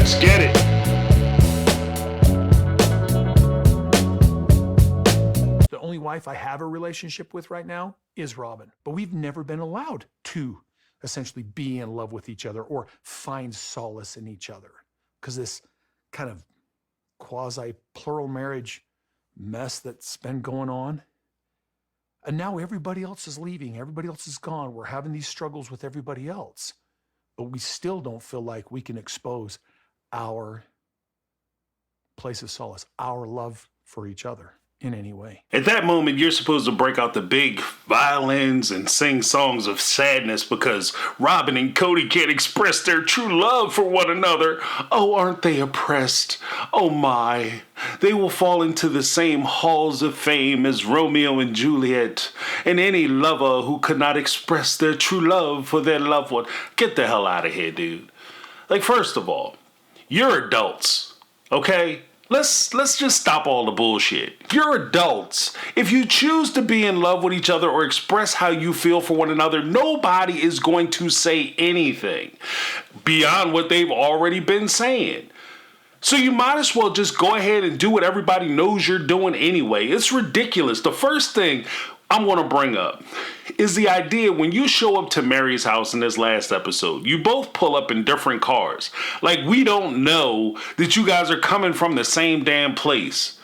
Let's get it. The only wife I have a relationship with right now is Robyn, but we've never been allowed to essentially be in love with each other or find solace in each other because this kind of quasi-plural marriage mess that's been going on. And now everybody else is leaving, everybody else is gone. We're having these struggles with everybody else, but we still don't feel like we can expose our place of solace, our love for each other in any way. At that moment, you're supposed to break out the big violins and sing songs of sadness because Robyn and Kody can't express their true love for one another. Oh, aren't they oppressed? Oh my. They will fall into the same halls of fame as Romeo and Juliet and any lover who could not express their true love for their loved one. Get the hell out of here, dude. Like, first of all, you're adults, okay? Let's just stop all the bullshit. You're adults. If you choose to be in love with each other or express how you feel for one another, nobody is going to say anything beyond what they've already been saying. So you might as well just go ahead and do what everybody knows you're doing anyway. It's ridiculous. The first thing I'm going to bring up is the idea when you show up to Mary's house in this last episode, you both pull up in different cars. Like, we don't know that you guys are coming from the same damn place.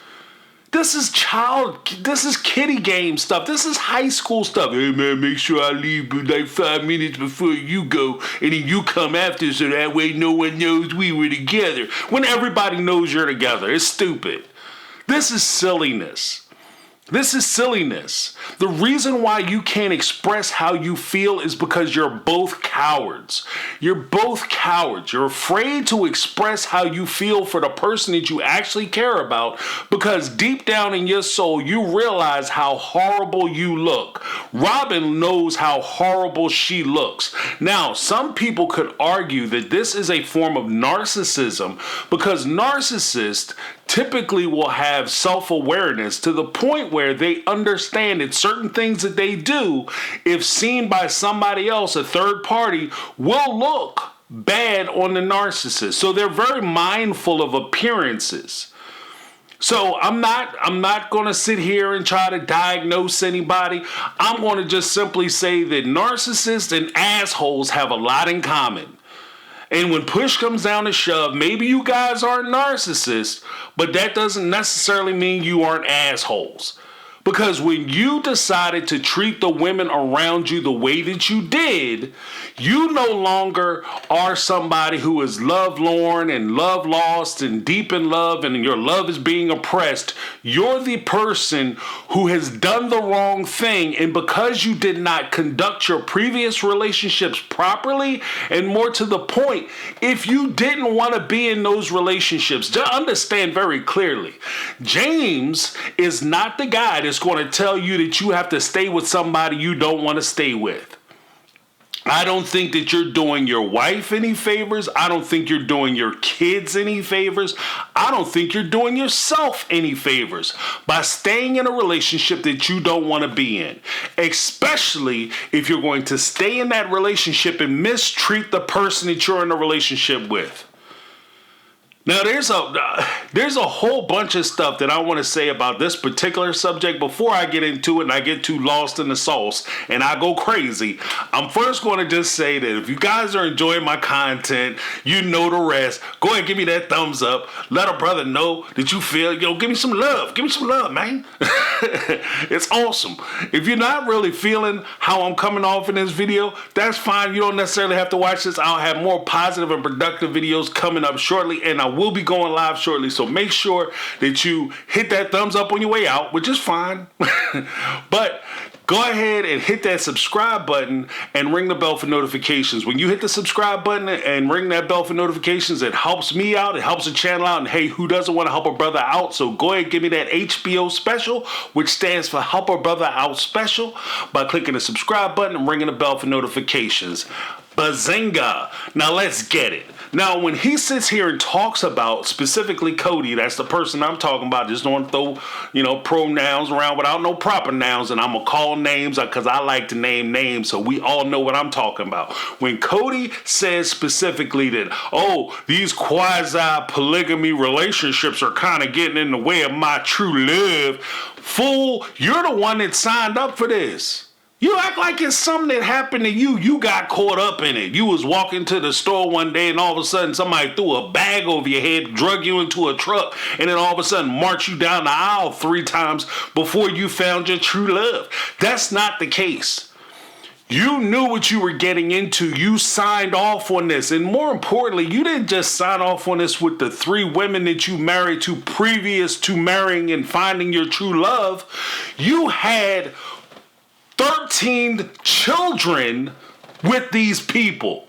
This is kiddie game stuff. This is high school stuff. Hey man, make sure I leave like 5 minutes before you go, and then you come after so that way no one knows we were together. When everybody knows you're together, it's stupid. This is silliness. This is silliness. The reason why you can't express how you feel is because you're both cowards. You're both cowards. You're afraid to express how you feel for the person that you actually care about because deep down in your soul, you realize how horrible you look. Robyn knows how horrible she looks. Now, some people could argue that this is a form of narcissism because narcissists typically will have self-awareness to the point where they understand that certain things that they do, if seen by somebody else, a third party, will look bad on the narcissist. So they're very mindful of appearances. So I'm not going to sit here and try to diagnose anybody. I'm going to just simply say that narcissists and assholes have a lot in common. And when push comes down to shove, maybe you guys aren't narcissists, but that doesn't necessarily mean you aren't assholes. Because when you decided to treat the women around you the way that you did, you no longer are somebody who is lovelorn and love lost and deep in love and your love is being oppressed. You're the person who has done the wrong thing, and because you did not conduct your previous relationships properly, and more to the point, if you didn't want to be in those relationships, just understand very clearly, James is not the guy that's going to tell you that you have to stay with somebody you don't want to stay with. I don't think that you're doing your wife any favors. I don't think you're doing your kids any favors. I don't think you're doing yourself any favors by staying in a relationship that you don't want to be in, especially if you're going to stay in that relationship and mistreat the person that you're in a relationship with. Now, there's a whole bunch of stuff that I want to say about this particular subject before I get into it and I get too lost in the sauce and I go crazy. I'm first going to just say that if you guys are enjoying my content, you know the rest. Go ahead and give me that thumbs up. Let a brother know that you feel, give me some love. Give me some love, man. It's awesome. If you're not really feeling how I'm coming off in this video, that's fine. You don't necessarily have to watch this. I'll have more positive and productive videos coming up shortly, and I will be going live shortly, so make sure that you hit that thumbs up on your way out, which is fine. But go ahead and hit that subscribe button and ring the bell for notifications. When you hit the subscribe button and ring that bell for notifications, it helps me out, it helps the channel out, and hey, who doesn't want to help a brother out? So go ahead and give me that HBO special, which stands for Help a Brother Out Special, by clicking the subscribe button and ringing the bell for notifications. Bazinga! Now let's get it. Now, when he sits here and talks about specifically Kody, that's the person I'm talking about. Just don't throw, pronouns around without no proper nouns, and I'm gonna call names because I like to name names so we all know what I'm talking about. When Kody says specifically that, these quasi-polygamy relationships are kind of getting in the way of my true love, fool, you're the one that signed up for this. You act like it's something that happened to you. You got caught up in it. You was walking to the store one day and all of a sudden somebody threw a bag over your head, drug you into a truck, and then all of a sudden marched you down the aisle 3 times before you found your true love. That's not the case. You knew what you were getting into. You signed off on this. And more importantly, you didn't just sign off on this with the 3 women that you married to previous to marrying and finding your true love. You had 13 children with these people.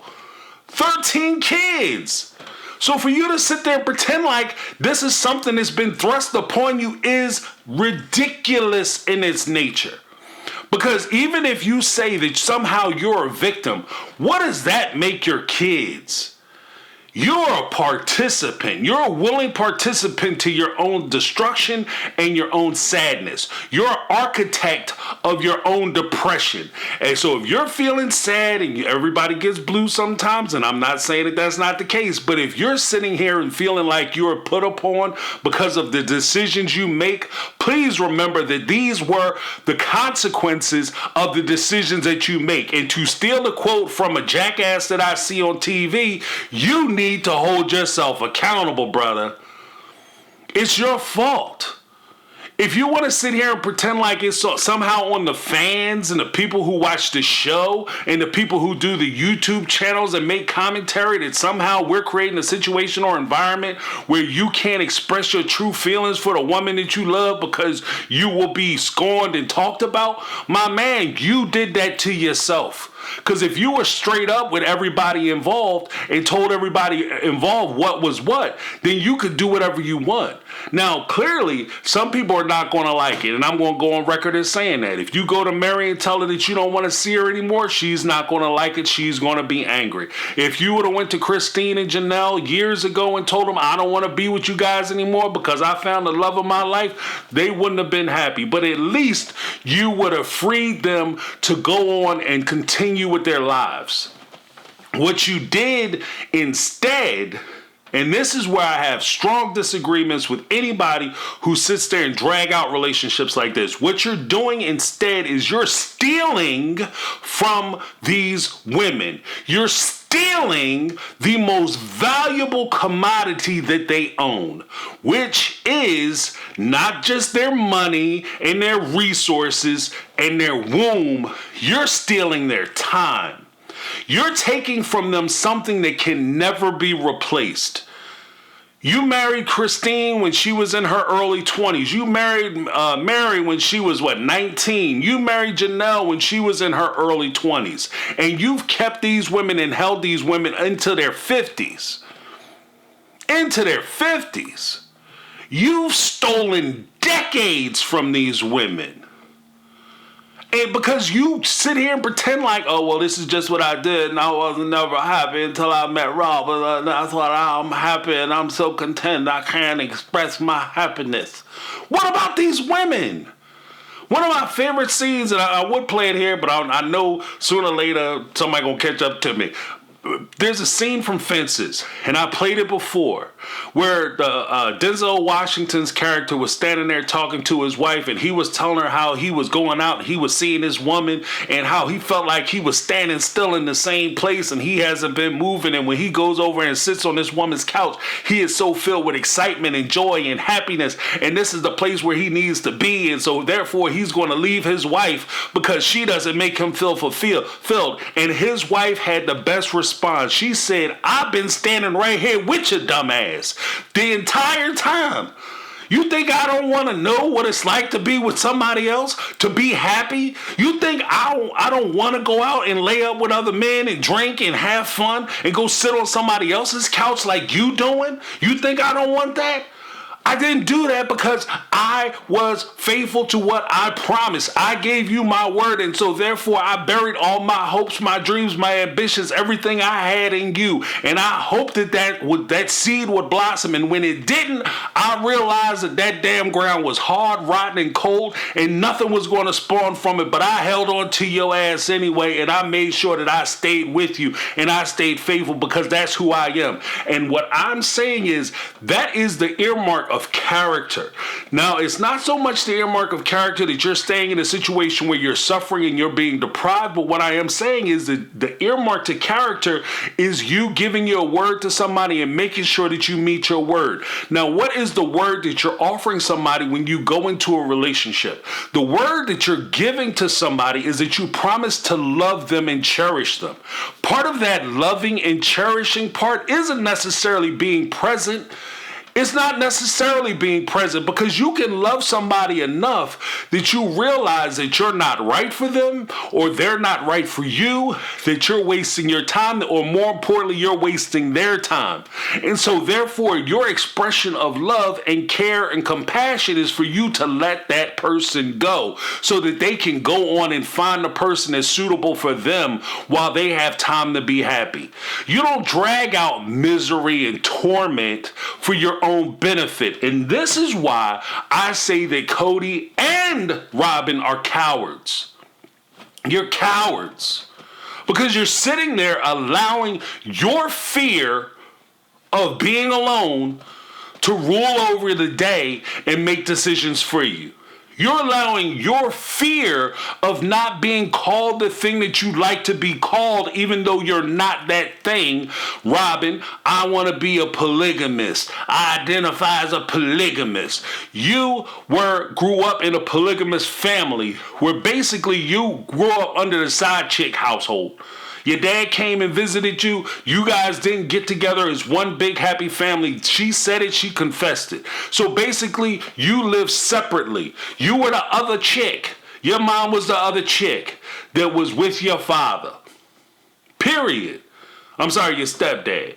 13 kids. So for you to sit there and pretend like this is something that's been thrust upon you is ridiculous in its nature. Because even if you say that somehow you're a victim, what does that make your kids? You're a participant. You're a willing participant to your own destruction and your own sadness. You're an architect of your own depression. And so if you're feeling sad and everybody gets blue sometimes, and I'm not saying that that's not the case, but if you're sitting here and feeling like you're put upon because of the decisions you make, please remember that these were the consequences of the decisions that you make. And to steal a quote from a jackass that I see on TV, you need to hold yourself accountable, brother. It's your fault. If you want to sit here and pretend like it's somehow on the fans and the people who watch the show and the people who do the YouTube channels and make commentary that somehow we're creating a situation or environment where you can't express your true feelings for the woman that you love because you will be scorned and talked about, my man, you did that to yourself. Because if you were straight up with everybody involved and told everybody involved what was what, then you could do whatever you want. Now, clearly, some people are not going to like it, and I'm going to go on record as saying that. If you go to Mary and tell her that you don't want to see her anymore, she's not going to like it. She's going to be angry. If you would have went to Christine and Janelle years ago and told them, I don't want to be with you guys anymore because I found the love of my life, they wouldn't have been happy. But at least you would have freed them to go on and continue with their lives. What you did instead, and this is where I have strong disagreements with anybody who sits there and drag out relationships like this. What you're doing instead is you're stealing from these women. You're stealing the most valuable commodity that they own, which is not just their money and their resources and their womb. You're stealing their time. You're taking from them something that can never be replaced. You married Christine when she was in her early 20s. You married Mary when she was, 19? You married Janelle when she was in her early 20s. And you've kept these women and held these women into their 50s. Into their 50s. You've stolen decades from these women. And because you sit here and pretend like, this is just what I did and I wasn't never happy until I met Rob. And that's why I'm happy and I'm so content I can't express my happiness. What about these women? One of my favorite scenes, and I would play it here, but I know sooner or later somebody gonna catch up to me. There's a scene from Fences, and I played it before, where Denzel Washington's character was standing there talking to his wife, and he was telling her how he was going out and he was seeing this woman and how he felt like he was standing still in the same place and he hasn't been moving. And when he goes over and sits on this woman's couch, he is so filled with excitement and joy and happiness, and this is the place where he needs to be. And so therefore he's going to leave his wife because she doesn't make him feel fulfilled. And his wife had the best response. She said, I've been standing right here with your dumb ass the entire time. You think I don't want to know what it's like to be with somebody else, to be happy? You think I don't want to go out and lay up with other men and drink and have fun and go sit on somebody else's couch like you doing? You think I don't want that? I didn't do that because I was faithful to what I promised. I gave you my word, and so therefore I buried all my hopes, my dreams, my ambitions, everything I had in you. And I hoped that seed would blossom. And when it didn't, I realized that damn ground was hard, rotten, and cold, and nothing was going to spawn from it. But I held on to your ass anyway, and I made sure that I stayed with you, and I stayed faithful because that's who I am. And what I'm saying is that is the earmark of character. Now, it's not so much the earmark of character that you're staying in a situation where you're suffering and you're being deprived, but what I am saying is that the earmark to character is you giving your word to somebody and making sure that you meet your word. Now, what is the word that you're offering somebody when you go into a relationship? The word that you're giving to somebody is that you promise to love them and cherish them. Part of that loving and cherishing part isn't necessarily being present. It's not necessarily being present, because you can love somebody enough that you realize that you're not right for them, or they're not right for you, that you're wasting your time, or more importantly, you're wasting their time. And so therefore, your expression of love and care and compassion is for you to let that person go so that they can go on and find the person that's suitable for them while they have time to be happy. You don't drag out misery and torment for your own benefit. And this is why I say that Kody and Robyn are cowards. You're cowards because you're sitting there allowing your fear of being alone to rule over the day and make decisions for you. You're allowing your fear of not being called the thing that you'd like to be called, even though you're not that thing. Robyn, I want to be a polygamist. I identify as a polygamist. You grew up in a polygamous family where basically you grew up under the side chick household. Your dad came and visited you. You guys didn't get together as one big happy family. She said it, she confessed it. So basically, you live separately. You were the other chick. Your mom was the other chick that was with your father. Period. I'm sorry, your stepdad.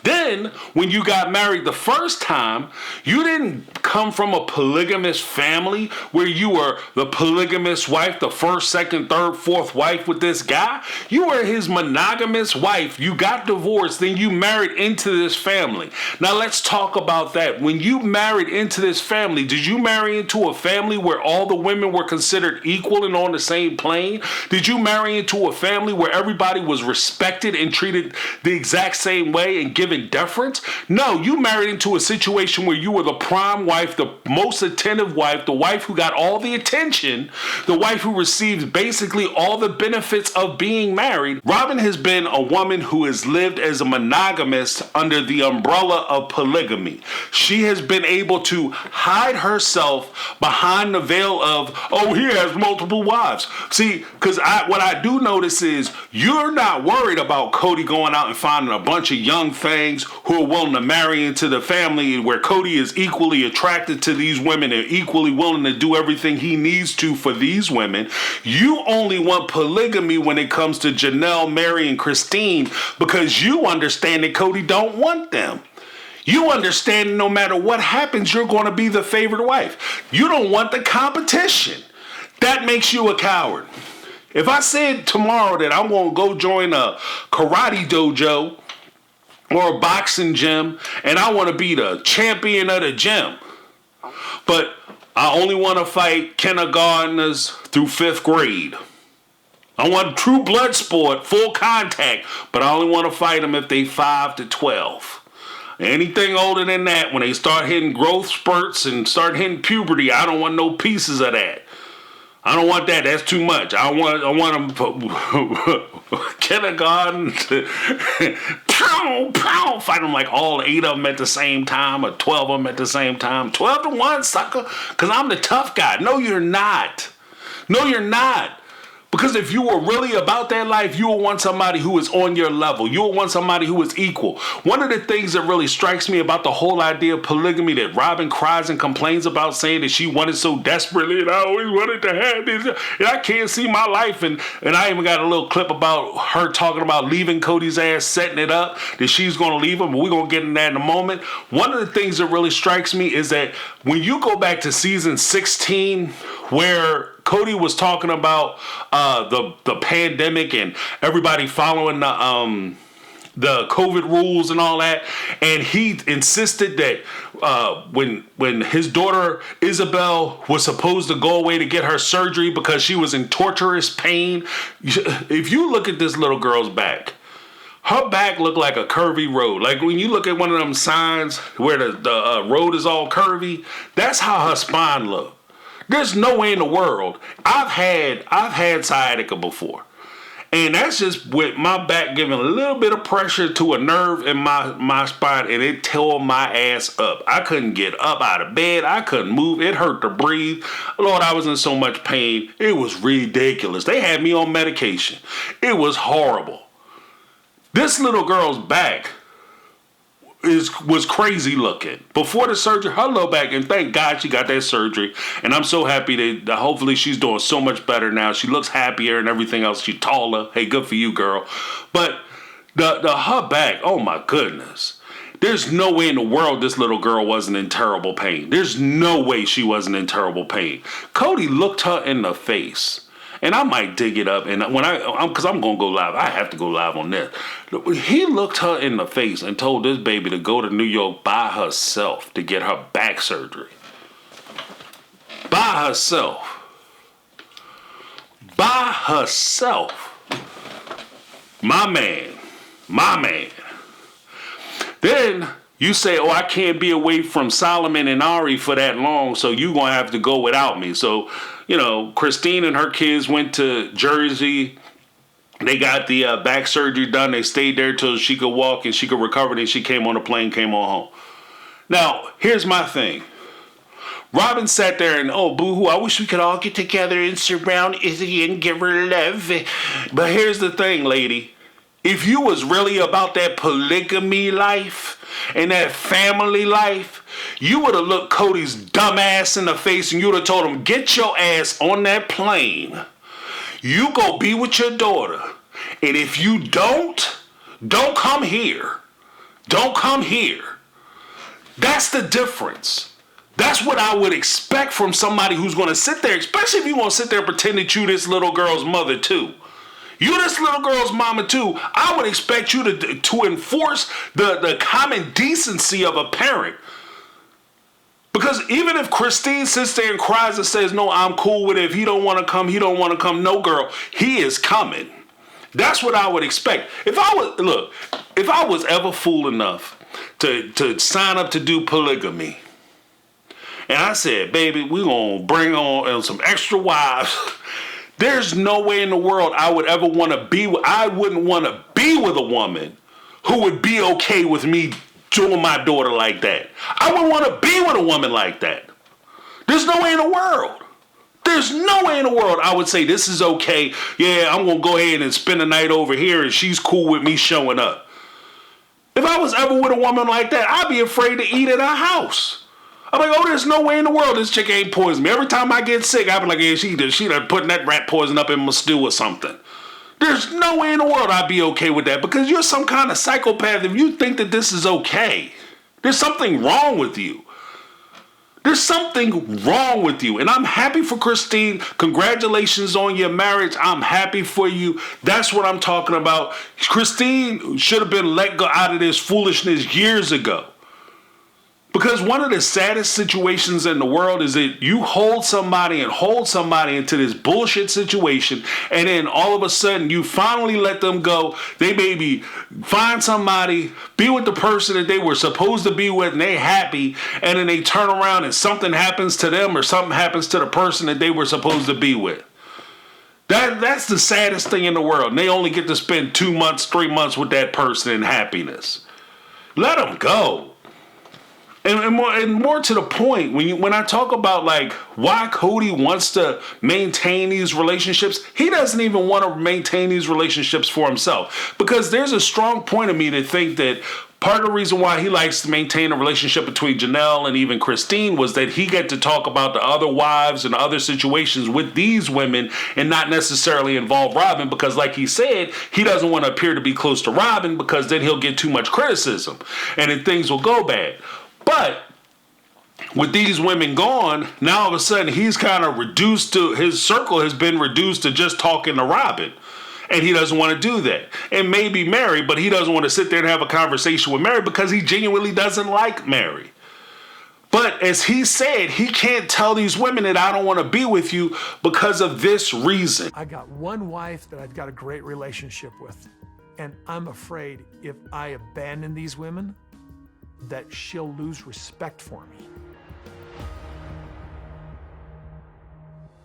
Then, when you got married the first time, you didn't come from a polygamous family where you were the polygamous wife, the first, second, third, fourth wife with this guy. You were his monogamous wife. You got divorced, then you married into this family. Now, let's talk about that. When you married into this family, did you marry into a family where all the women were considered equal and on the same plane? Did you marry into a family where everybody was respected and treated the exact same way and given deference? No, you married into a situation where you were the prime wife, the most attentive wife, the wife who got all the attention, the wife who received basically all the benefits of being married. Robyn has been a woman who has lived as a monogamist under the umbrella of polygamy. She has been able to hide herself behind the veil of, oh, he has multiple wives. See, because what I do notice is you're not worried about Kody going out and finding a bunch of young things who are willing to marry into the family, where Kody is equally attracted to these women and equally willing to do everything he needs to for these women. You only want polygamy when it comes to Janelle, Mary, and Christine, because you understand that Kody don't want them. You understand no matter what happens, you're going to be the favorite wife. You don't want the competition. That makes you a coward. If I said tomorrow that I'm going to go join a karate dojo or a boxing gym, and I want to be the champion of the gym, but I only want to fight kindergartners through 5th grade. I want true blood sport, full contact, but I only want to fight them if they 5 to 12. Anything older than that, when they start hitting growth spurts and start hitting puberty, I don't want no pieces of that. I don't want that. That's too much. I want them kindergarten to pow, pow, fight them like all 8 of them at the same time or 12 of them at the same time. 12 to 1, sucker, because I'm the tough guy. No, you're not. No, you're not. Because if you were really about that life, you will want somebody who is on your level. You will want somebody who is equal. One of the things that really strikes me about the whole idea of polygamy that Robyn cries and complains about, saying that she wanted so desperately, and I always wanted to have this, and I can't see my life. And I even got a little clip about her talking about leaving Kody's ass, setting it up, that she's going to leave him, but we're going to get into that in a moment. One of the things that really strikes me is that when you go back to season 16, where Kody was talking about the pandemic and everybody following the COVID rules and all that, and he insisted that when his daughter Isabel was supposed to go away to get her surgery because she was in torturous pain, if you look at this little girl's back, her back looked like a curvy road. Like when you look at one of them signs where the road is all curvy, that's how her spine looked. There's no way in the world. I've had sciatica before. And that's just with my back giving a little bit of pressure to a nerve in my spine, and it tore my ass up. I couldn't get up out of bed. I couldn't move. It hurt to breathe. Lord, I was in so much pain. It was ridiculous. They had me on medication. It was horrible. This little girl's back was crazy looking. Before the surgery, her low back, and thank God she got that surgery. And I'm so happy that hopefully she's doing so much better now. She looks happier and everything else. She's taller. Hey, good for you, girl. But her back, oh my goodness. There's no way in the world this little girl wasn't in terrible pain. There's no way she wasn't in terrible pain. Kody looked her in the face. And I might dig it up, and because I'm going to go live. I have to go live on this. He looked her in the face and told this baby to go to New York by herself to get her back surgery. By herself. By herself. My man. Then you say, oh, I can't be away from Solomon and Ari for that long, so you're going to have to go without me. So, Christine and her kids went to Jersey. They got the back surgery done. They stayed there till she could walk and she could recover. Then she came on the plane, came on home. Now, here's my thing. Robyn sat there and, oh, boo-hoo, I wish we could all get together and surround Izzy and give her love. But here's the thing, lady. If you was really about that polygamy life and that family life, you would have looked Kody's dumb ass in the face and you would have told him, get your ass on that plane. You go be with your daughter. And if you don't come here. Don't come here. That's the difference. That's what I would expect from somebody who's going to sit there, especially if you're going to sit there and pretend that you this little girl's mother too. You this little girl's mama too. I would expect you to enforce the common decency of a parent. Because even if Christine sits there and cries and says, no, I'm cool with it. If he don't want to come, he don't want to come. No, girl, he is coming. That's what I would expect. If I was ever fool enough to sign up to do polygamy, and I said, baby, we're going to bring on some extra wives. There's no way in the world I would ever want to be with, I wouldn't want to be with a woman who would be okay with me doing my daughter like that. I wouldn't want to be with a woman like that. There's no way in the world. There's no way in the world I would say this is okay. Yeah, I'm going to go ahead and spend the night over here and she's cool with me showing up. If I was ever with a woman like that, I'd be afraid to eat at her house. I'm like, oh, there's no way in the world this chick ain't poisoned me. Every time I get sick, I be like, yeah, she done putting that rat poison up in my stew or something. There's no way in the world I'd be okay with that because you're some kind of psychopath if you think that this is okay. There's something wrong with you. There's something wrong with you. And I'm happy for Christine. Congratulations on your marriage. I'm happy for you. That's what I'm talking about. Christine should have been let go out of this foolishness years ago. Because one of the saddest situations in the world is that you hold somebody into this bullshit situation, and then all of a sudden you finally let them go. They maybe find somebody, be with the person that they were supposed to be with, and they happy, and then they turn around and something happens to them or something happens to the person that they were supposed to be with. That's the saddest thing in the world. And they only get to spend 2 months, 3 months with that person in happiness. Let them go. And more to the point, when I talk about like why Kody wants to maintain these relationships, he doesn't even want to maintain these relationships for himself. Because there's a strong point of me to think that part of the reason why he likes to maintain a relationship between Janelle and even Christine was that he get to talk about the other wives and other situations with these women and not necessarily involve Robyn, because like he said, he doesn't want to appear to be close to Robyn because then he'll get too much criticism and then things will go bad. But with these women gone, now all of a sudden he's kind of reduced to, his circle has been reduced to just talking to Robyn. And he doesn't want to do that. And maybe Mary, but he doesn't want to sit there and have a conversation with Mary because he genuinely doesn't like Mary. But as he said, he can't tell these women that I don't want to be with you because of this reason. I got one wife that I've got a great relationship with. And I'm afraid if I abandon these women, that she'll lose respect for me.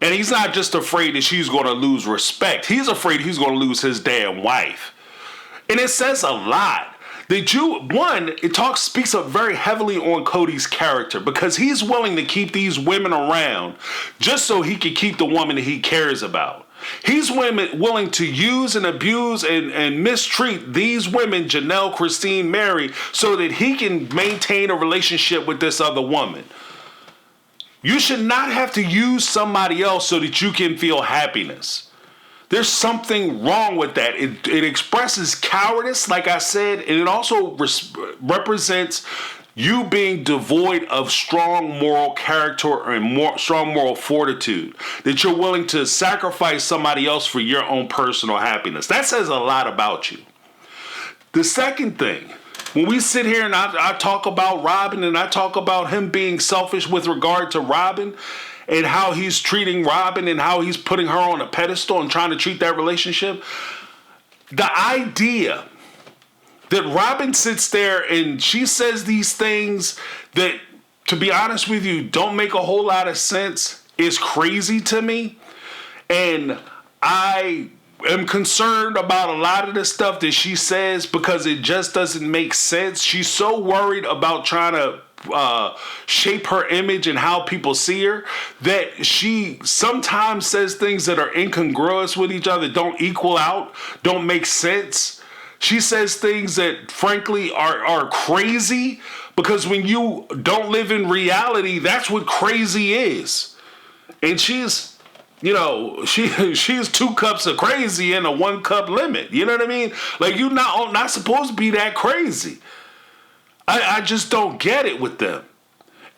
And he's not just afraid that she's going to lose respect. He's afraid he's going to lose his damn wife. And it says a lot. It speaks up very heavily on Kody's character because he's willing to keep these women around just so he can keep the woman that he cares about. He's willing to use and abuse and mistreat these women, Janelle, Christine, Mary, so that he can maintain a relationship with this other woman. You should not have to use somebody else so that you can feel happiness. There's something wrong with that. It expresses cowardice, like I said, and it also represents you being devoid of strong moral character and strong moral fortitude, that you're willing to sacrifice somebody else for your own personal happiness. That says a lot about you. The second thing, when we sit here and I talk about Robyn and I talk about him being selfish with regard to Robyn and how he's treating Robyn and how he's putting her on a pedestal and trying to treat that relationship, the idea that Robyn sits there and she says these things that, to be honest with you, don't make a whole lot of sense is crazy to me. And I am concerned about a lot of the stuff that she says because it just doesn't make sense. She's so worried about trying to shape her image and how people see her that she sometimes says things that are incongruous with each other, don't equal out, don't make sense. She says things that frankly are crazy because when you don't live in reality, that's what crazy is. And she's, she's 2 cups of crazy in a 1 cup limit. You know what I mean? Like, you're not supposed to be that crazy. I just don't get it with them.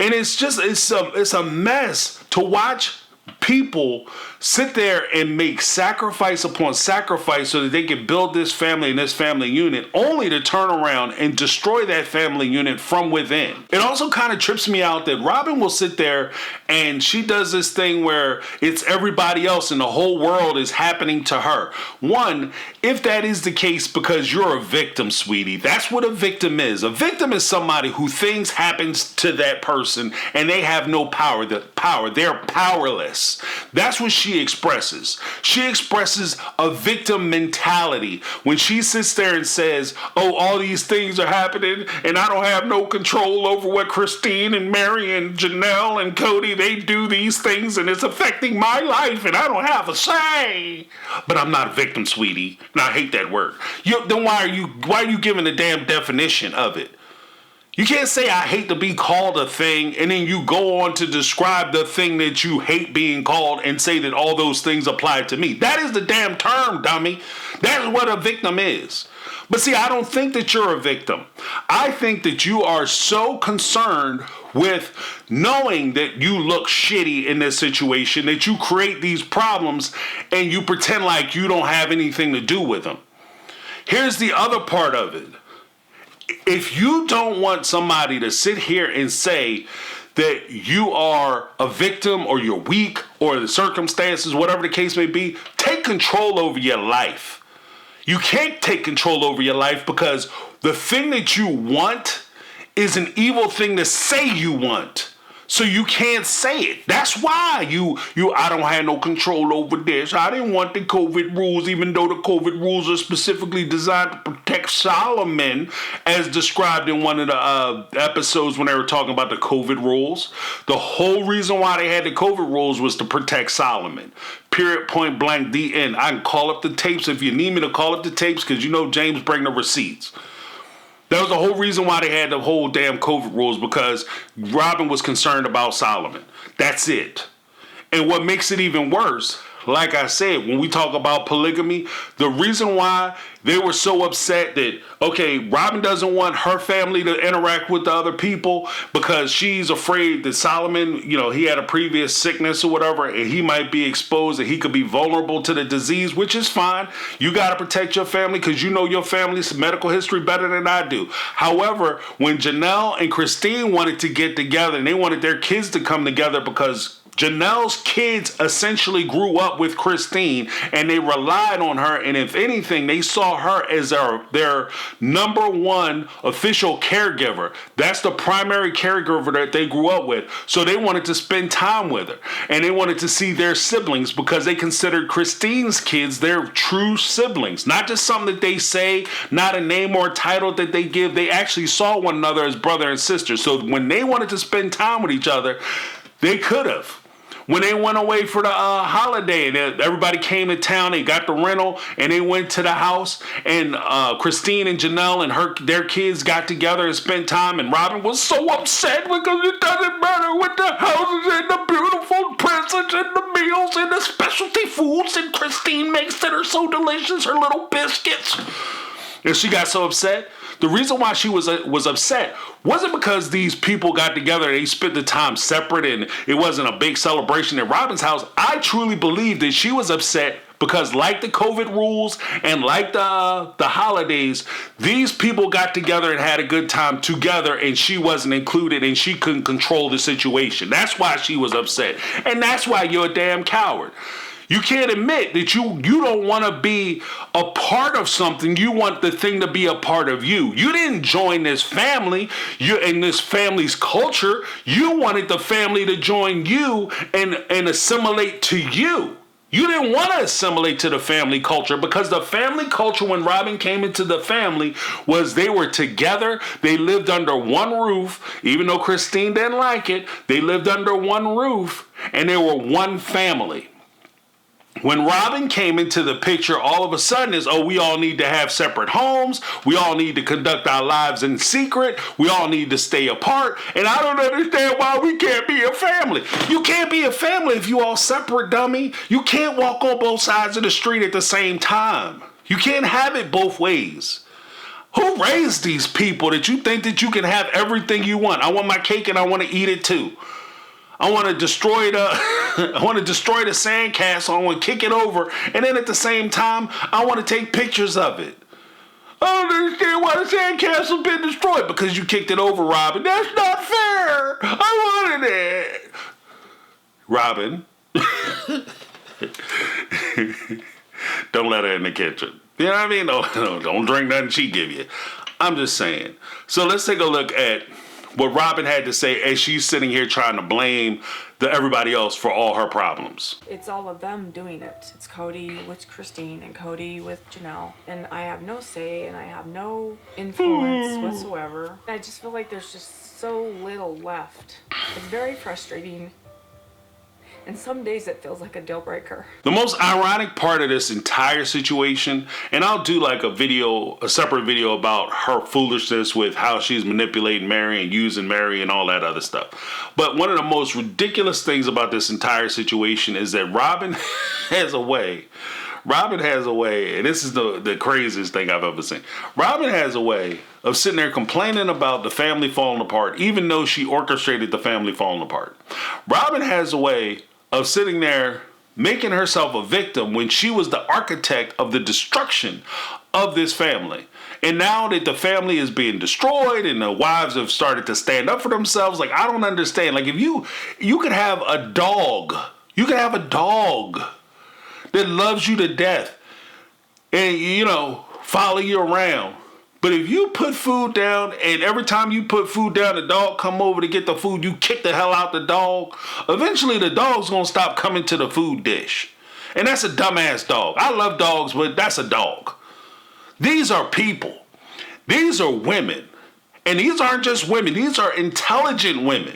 And it's a mess to watch people sit there and make sacrifice upon sacrifice so that they can build this family and this family unit, only to turn around and destroy that family unit from within. It also kind of trips me out that Robyn will sit there and she does this thing where it's everybody else and the whole world is happening to her. One, if that is the case because you're a victim, sweetie, that's what a victim is. A victim is somebody who things happens to that person and they have no power. They're powerless. That's what she expresses. She expresses a victim mentality when she sits there and says, oh, all these things are happening and I don't have no control over what Christine and Mary and Janelle and Kody, they do these things and it's affecting my life and I don't have a say. But I'm not a victim, sweetie. And I hate that word. Then why are you giving the damn definition of it? You can't say I hate to be called a thing and then you go on to describe the thing that you hate being called and say that all those things apply to me. That is the damn term, dummy. That's what a victim is. But see, I don't think that you're a victim. I think that you are so concerned with knowing that you look shitty in this situation that you create these problems and you pretend like you don't have anything to do with them. Here's the other part of it. If you don't want somebody to sit here and say that you are a victim or you're weak or the circumstances, whatever the case may be, take control over your life. You can't take control over your life because the thing that you want is an evil thing to say you want. So you can't say it. That's why I don't have no control over this. I didn't want the COVID rules, even though the COVID rules are specifically designed to protect Solomon, as described in one of the episodes when they were talking about the COVID rules. The whole reason why they had the COVID rules was to protect Solomon. Period, point blank, the end. I can call up the tapes if you need me to call up the tapes, because you know James bring the receipts. That was the whole reason why they had the whole damn COVID rules, because Robyn was concerned about Solomon. That's it. And what makes it even worse, like I said, when we talk about polygamy, the reason why they were so upset that, okay, Robyn doesn't want her family to interact with the other people because she's afraid that Solomon, he had a previous sickness or whatever, and he might be exposed, and he could be vulnerable to the disease, which is fine. You got to protect your family because you know your family's medical history better than I do. However, when Janelle and Christine wanted to get together and they wanted their kids to come together because Janelle's kids essentially grew up with Christine and they relied on her, and if anything, they saw her as their number one official caregiver. That's the primary caregiver that they grew up with. So they wanted to spend time with her, and they wanted to see their siblings because they considered Christine's kids their true siblings. Not just something that they say, not a name or a title that they give. They actually saw one another as brother and sister. So when they wanted to spend time with each other, they could have. When they went away for the holiday and everybody came to town, they got the rental and they went to the house, and Christine and Janelle and their kids got together and spent time, and Robyn was so upset because it doesn't matter with the houses and the beautiful presents and the meals and the specialty foods that Christine makes that are so delicious, her little biscuits. And she got so upset. The reason why she was upset wasn't because these people got together and they spent the time separate and it wasn't a big celebration at Robyn's house. I truly believe that she was upset because, like the COVID rules and like the holidays, these people got together and had a good time together, and she wasn't included and she couldn't control the situation. That's why she was upset. And that's why you're a damn coward. You can't admit that you don't want to be a part of something. You want the thing to be a part of you. You didn't join this family and this family's culture. You wanted the family to join you and assimilate to you. You didn't want to assimilate to the family culture, because the family culture when Robyn came into the family was they were together. They lived under one roof. Even though Christine didn't like it, they lived under one roof and they were one family. When Robyn came into the picture, all of a sudden is, we all need to have separate homes. We all need to conduct our lives in secret. We all need to stay apart. And I don't understand why we can't be a family. You can't be a family if you all separate, dummy. You can't walk on both sides of the street at the same time. You can't have it both ways. Who raised these people that you think that you can have everything you want? I want my cake and I want to eat it too. I want to destroy the sandcastle. I want to kick it over, and then at the same time, I want to take pictures of it. I don't understand why the sandcastle's been destroyed, because you kicked it over, Robyn. That's not fair. I wanted it, Robyn. Don't let her in the kitchen. You know what I mean? No, don't drink nothing she give you. I'm just saying. So let's take a look at what Robyn had to say as she's sitting here trying to blame everybody else for all her problems. It's all of them doing it. It's Kody with Christine and Kody with Janelle. And I have no say and I have no influence whatsoever. I just feel like there's just so little left. It's very frustrating. And some days it feels like a deal breaker. The most ironic part of this entire situation, and I'll do like a separate video about her foolishness with how she's manipulating Mary and using Mary and all that other stuff. But one of the most ridiculous things about this entire situation is that Robyn has a way. Robyn has a way, and this is the craziest thing I've ever seen. Robyn has a way of sitting there complaining about the family falling apart, even though she orchestrated the family falling apart. Robyn has a way of sitting there making herself a victim when she was the architect of the destruction of this family. And now that the family is being destroyed and the wives have started to stand up for themselves, like, I don't understand. Like, if you could have a dog, that loves you to death and, follow you around, But if you put food down and every time you put food down, the dog come over to get the food, you kick the hell out the dog, eventually the dog's gonna stop coming to the food dish. And that's a dumbass dog. I love dogs, but that's a dog. These are people. These are women. And these aren't just women. These are intelligent women.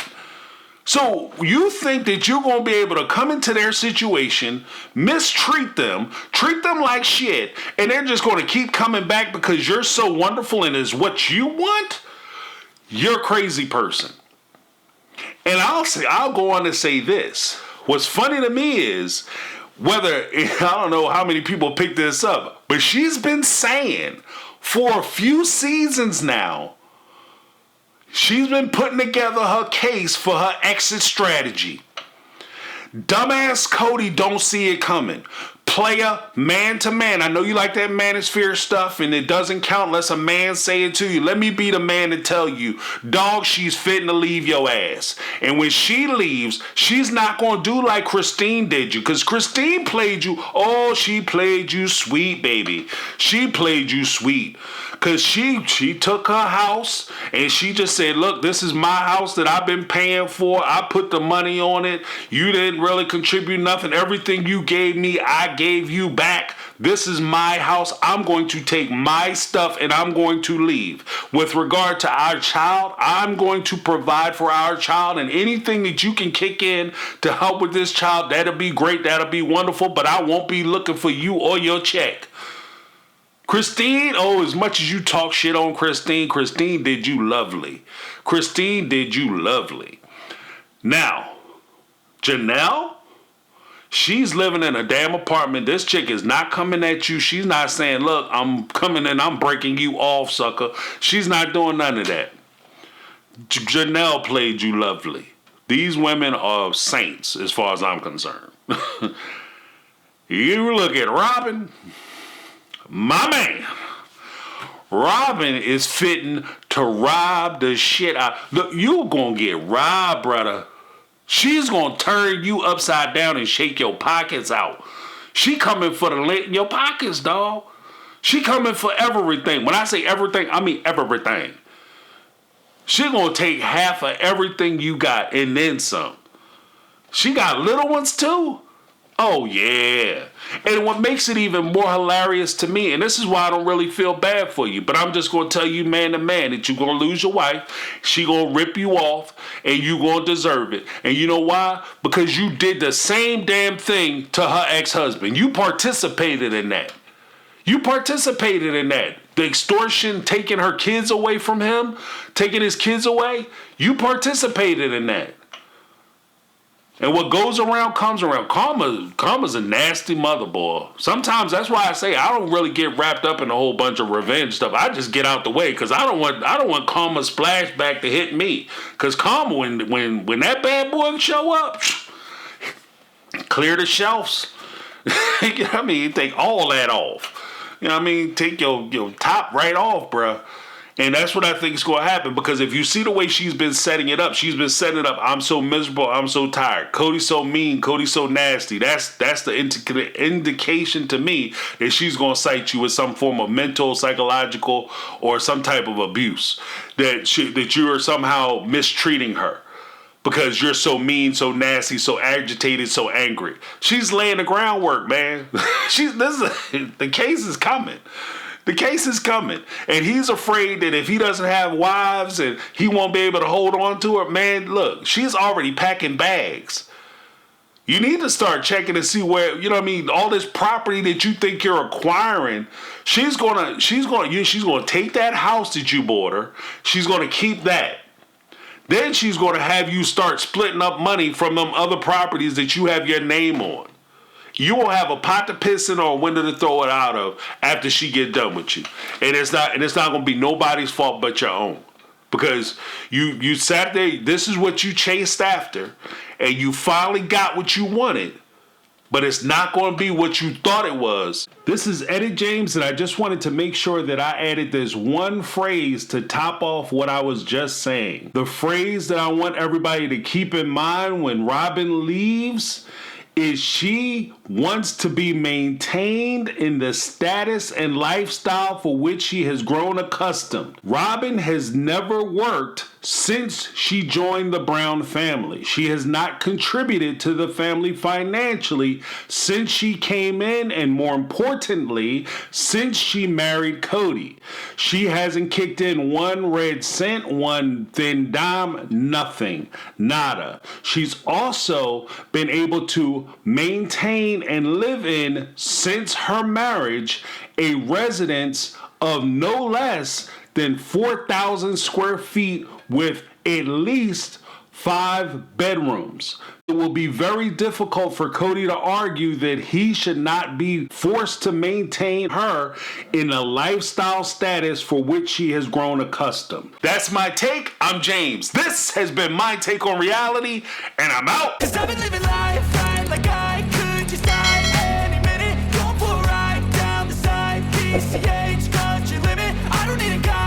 So you think that you're going to be able to come into their situation, mistreat them, treat them like shit, and they're just going to keep coming back because you're so wonderful and is what you want? You're a crazy person. And I'll go on to say this. What's funny to me is whether, I don't know how many people pick this up, but she's been saying for a few seasons now, she's been putting together her case for her exit strategy. Dumbass Kody don't see it coming. Player, man to man. I know you like that manosphere stuff and it doesn't count unless a man say it to you. Let me be the man to tell you, dog, she's fitting to leave your ass. And when she leaves, she's not going to do like Christine did you. Because Christine played you. Oh, she played you sweet, baby. She played you sweet. Because she took her house and she just said, look, this is my house that I've been paying for. I put the money on it. You didn't really contribute nothing. Everything you gave me, I gave you back. This is my house. I'm going to take my stuff and I'm going to leave. With regard to our child, I'm going to provide for our child, and anything that you can kick in to help with this child, that'll be great. That'll be wonderful, but I won't be looking for you or your check. Christine, oh, as much as you talk shit on Christine, Christine did you lovely. Christine did you lovely. Now, Janelle, she's living in a damn apartment. This chick is not coming at you. She's not saying, look, I'm coming and I'm breaking you off, sucker. She's not doing none of that. Janelle played you lovely. These women are saints as far as I'm concerned. You look at Robyn. My man, Robyn is fitting to rob the shit out. Look, you gonna get robbed, brother. She's gonna turn you upside down and shake your pockets out. She coming for the lint in your pockets, dog. She coming for everything. When I say everything, I mean everything. She gonna take half of everything you got and then some. She got little ones too. Oh, yeah. And what makes it even more hilarious to me, and this is why I don't really feel bad for you, but I'm just going to tell you man to man that you're going to lose your wife. She going to rip you off, and you going to deserve it. And you know why? Because you did the same damn thing to her ex-husband. You participated in that. You participated in that. The extortion, taking her kids away from him, taking his kids away, you participated in that. And what goes around comes around. Karma's a nasty mother, boy. Sometimes that's why I say I don't really get wrapped up in a whole bunch of revenge stuff. I just get out the way because I don't want karma's splashback to hit me. Because karma, when that bad boy show up, clear the shelves. You know what I mean? Take all that off. You know what I mean? Take your top right off, bruh. And that's what I think is going to happen, because if you see the way she's been setting it up, I'm so miserable, I'm so tired. Kody's so mean, Kody's so nasty. That's the indication to me that she's going to cite you with some form of mental, psychological, or some type of abuse. That you are somehow mistreating her because you're so mean, so nasty, so agitated, so angry. She's laying the groundwork, man. The case is coming. The case is coming, and he's afraid that if he doesn't have wives and he won't be able to hold on to her, man, look, she's already packing bags. You need to start checking to see where, you know what I mean, all this property that you think you're acquiring, she's gonna take that house that you bought her, she's gonna keep that. Then she's gonna have you start splitting up money from them other properties that you have your name on. You will have a pot to piss in or a window to throw it out of after she get done with you. And it's not going to be nobody's fault but your own. Because you sat there, this is what you chased after, and you finally got what you wanted. But it's not going to be what you thought it was. This is Edit James, and I just wanted to make sure that I added this one phrase to top off what I was just saying. The phrase that I want everybody to keep in mind when Robyn leaves is she wants to be maintained in the status and lifestyle for which she has grown accustomed. Robyn has never worked since she joined the Brown family. She has not contributed to the family financially since she came in, and more importantly, since she married Kody. She hasn't kicked in one red cent, one thin dime, nothing, nada. She's also been able to maintain and live in, since her marriage, a residence of no less than 4,000 square feet with at least 5 bedrooms. It will be very difficult for Kody to argue that he should not be forced to maintain her in a lifestyle status for which she has grown accustomed. That's my take. I'm James. This has been my take on reality, and I'm out. 'Cause I've been living life right like I could just die any minute. Going for a ride down the side.